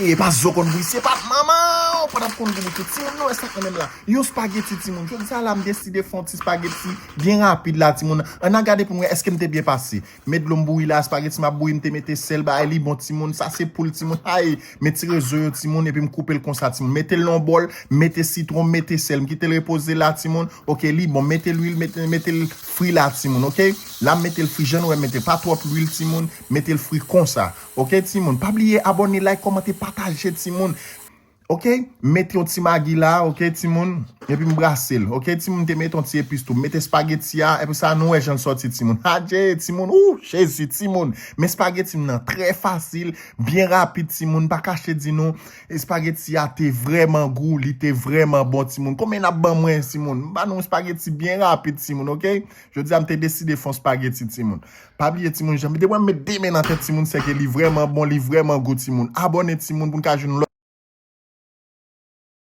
Et pas zo kon bouy, c'est pas maman, pas d'ap kon bouy tout ti moun non, est-ce que même là. Yo spaghetti ti moun, je dis ça là me décider font ti spaghetti bien rapide là ti moun. On a regardé pour moi est-ce que m'était bien passé. Mettre l'homme bouy là, spaghetti m'a bouy, m'te mettre sel ba li bon ti moun, ça c'est pour le ti moun. Aïe, mettre œuf ti moun et puis me couper le comme ça ti moun. Mettez le long bol, mettez citron, mettez sel, quittez le reposer là ti moun. OK, li bon, mettez l'huile, mettez le fruit là ti moun, OK? Là mettez le fruit jeune ouais, mettez pas trop l'huile ti moun, mettez le fruit comme ça. OK ti moun, pas oublier abonner, like, commenter, partager ti moun. OK, mettez un petit maggi là, OK ti moun, et puis m'brasser. OK ti moun, te mettez un petit épice tout, mettez spaghetti là et puis ça nous j'en sorti ti moun. Adje ti moun, Jésus ti moun. Mais spaghetti nan très facile, bien rapide ti moun, pas cacher di nou. Et spaghetti a te vraiment goût, li te vraiment bon ti moun. Combien n'a ban moins ti moun? Ba nou spaghetti bien rapide ti moun, OK? Je dis am te décider font spaghetti ti moun. Pas oublier ti moun, j'aime de mettre des mains dans tête ti moun, c'est que li vraiment bon, li vraiment goût ti moun. Abonnez ti moun pour ka joindre